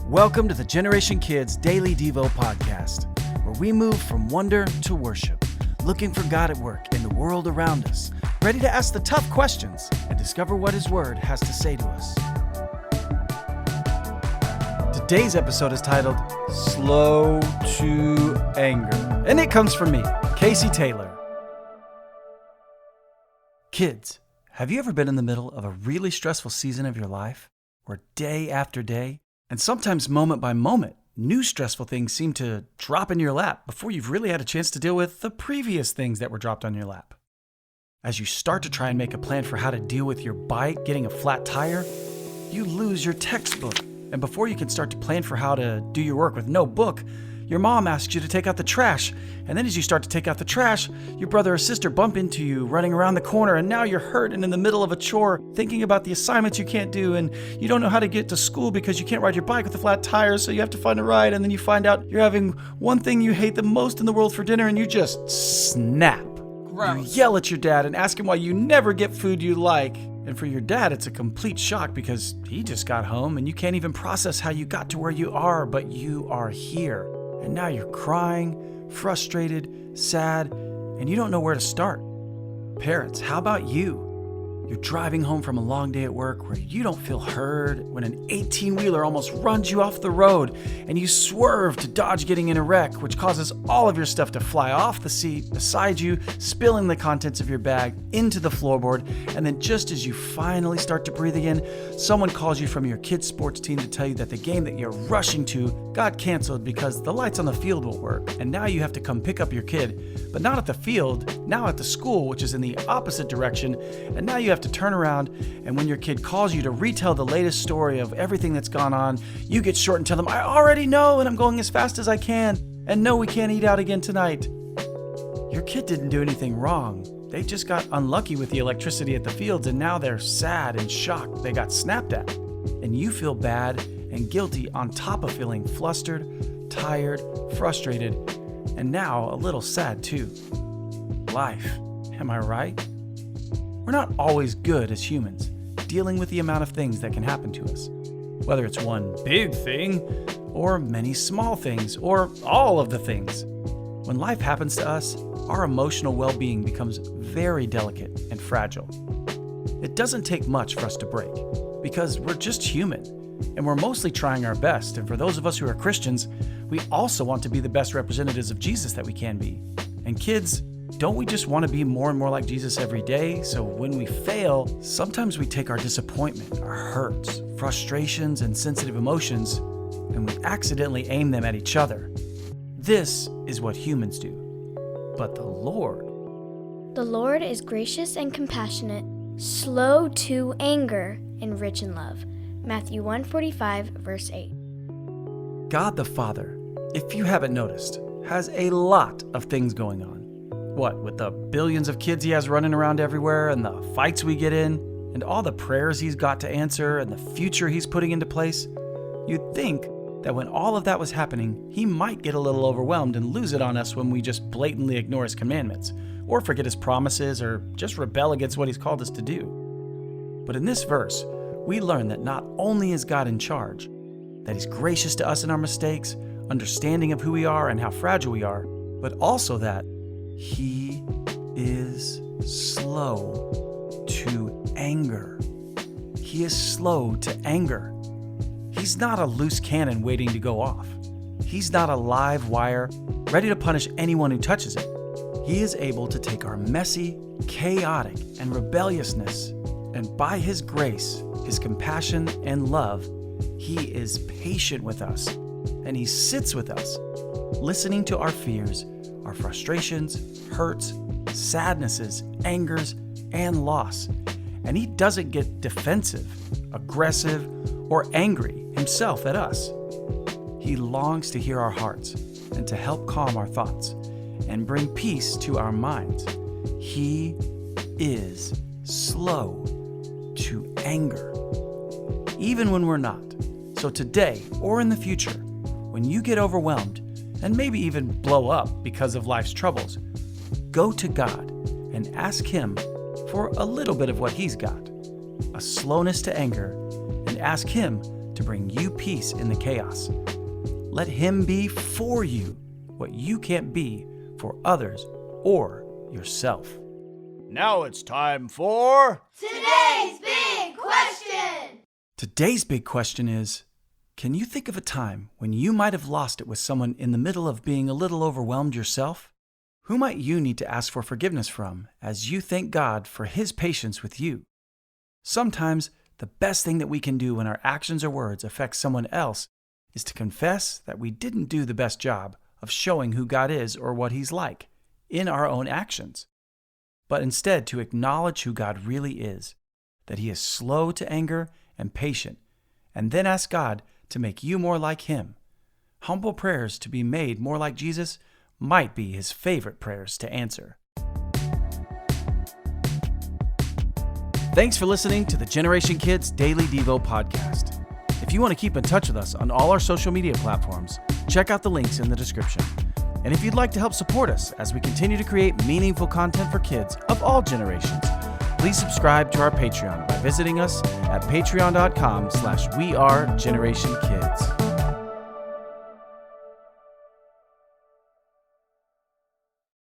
Welcome to the Generation Kids Daily Devo podcast, where we move from wonder to worship, looking for God at work in the world around us, ready to ask the tough questions and discover what His Word has to say to us. Today's episode is titled, Slow to Anger, and it comes from me, Casey Taylor. Kids, have you ever been in the middle of a really stressful season of your life, where day after day, and sometimes moment by moment, new stressful things seem to drop in your lap before you've really had a chance to deal with the previous things that were dropped on your lap? As you start to try and make a plan for how to deal with your bike getting a flat tire, you lose your textbook. And before you can start to plan for how to do your work with no book, your mom asks you to take out the trash. And then as you start to take out the trash, your brother or sister bump into you running around the corner, and now you're hurt and in the middle of a chore, thinking about the assignments you can't do, and you don't know how to get to school because you can't ride your bike with a flat tire, so you have to find a ride, and then you find out you're having one thing you hate the most in the world for dinner, and you just snap. Gross. You yell at your dad and ask him why you never get food you like. And for your dad, it's a complete shock because he just got home and you can't even process how you got to where you are, but you are here. And now you're crying, frustrated, sad, and you don't know where to start. Parents, how about you? You're driving home from a long day at work where you don't feel heard when an 18-wheeler almost runs you off the road and you swerve to dodge getting in a wreck, which causes all of your stuff to fly off the seat beside you, spilling the contents of your bag into the floorboard. And then just as you finally start to breathe again, someone calls you from your kid's sports team to tell you that the game that you're rushing to got canceled because the lights on the field won't work. And now you have to come pick up your kid, but not at the field, now at the school, which is in the opposite direction. And now you have to turn around, and when your kid calls you to retell the latest story of everything that's gone on, you get short and tell them, I already know, and I'm going as fast as I can, and no, we can't eat out again tonight. Your kid didn't do anything wrong. They just got unlucky with the electricity at the fields, and now they're sad and shocked they got snapped at. And you feel bad and guilty on top of feeling flustered, tired, frustrated, and now a little sad too. Life, am I right? We're not always good as humans, dealing with the amount of things that can happen to us. Whether it's one big thing, or many small things, or all of the things. When life happens to us, our emotional well-being becomes very delicate and fragile. It doesn't take much for us to break, because we're just human, and we're mostly trying our best. And for those of us who are Christians, we also want to be the best representatives of Jesus that we can be. And kids, don't we just want to be more and more like Jesus every day? So when we fail, sometimes we take our disappointment, our hurts, frustrations, and sensitive emotions, and we accidentally aim them at each other. This is what humans do. But the Lord is gracious and compassionate, slow to anger, and rich in love. Matthew 1:45, verse 8. God the Father, if you haven't noticed, has a lot of things going on. What, with the billions of kids he has running around everywhere, and the fights we get in, and all the prayers he's got to answer, and the future he's putting into place, you'd think that when all of that was happening, he might get a little overwhelmed and lose it on us when we just blatantly ignore his commandments, or forget his promises, or just rebel against what he's called us to do. But in this verse, we learn that not only is God in charge, that he's gracious to us in our mistakes, understanding of who we are and how fragile we are, but also that he is slow to anger. He is slow to anger. He's not a loose cannon waiting to go off. He's not a live wire ready to punish anyone who touches it. He is able to take our messy, chaotic, and rebelliousness, and by his grace, his compassion, and love, he is patient with us, and he sits with us, listening to our fears, our frustrations, hurts, sadnesses, angers, and loss. And he doesn't get defensive, aggressive, or angry himself at us. He longs to hear our hearts and to help calm our thoughts and bring peace to our minds. He is slow to anger, even when we're not. So today or in the future, when you get overwhelmed and maybe even blow up because of life's troubles, go to God and ask him for a little bit of what he's got, a slowness to anger, and ask him to bring you peace in the chaos. Let Him be for you what you can't be for others or yourself. Now it's time for Today's Big Question! Today's big question is, can you think of a time when you might have lost it with someone in the middle of being a little overwhelmed yourself? Who might you need to ask for forgiveness from as you thank God for His patience with you? Sometimes the best thing that we can do when our actions or words affect someone else is to confess that we didn't do the best job of showing who God is or what He's like in our own actions, but instead to acknowledge who God really is, that He is slow to anger and patient, and then ask God to make you more like Him. Humble prayers to be made more like Jesus might be His favorite prayers to answer. Thanks for listening to the Generation Kids Daily Devo podcast. If you want to keep in touch with us on all our social media platforms, check out the links in the description. And if you'd like to help support us as we continue to create meaningful content for kids of all generations, please subscribe to our Patreon by visiting us at patreon.com/wearegenerationkids.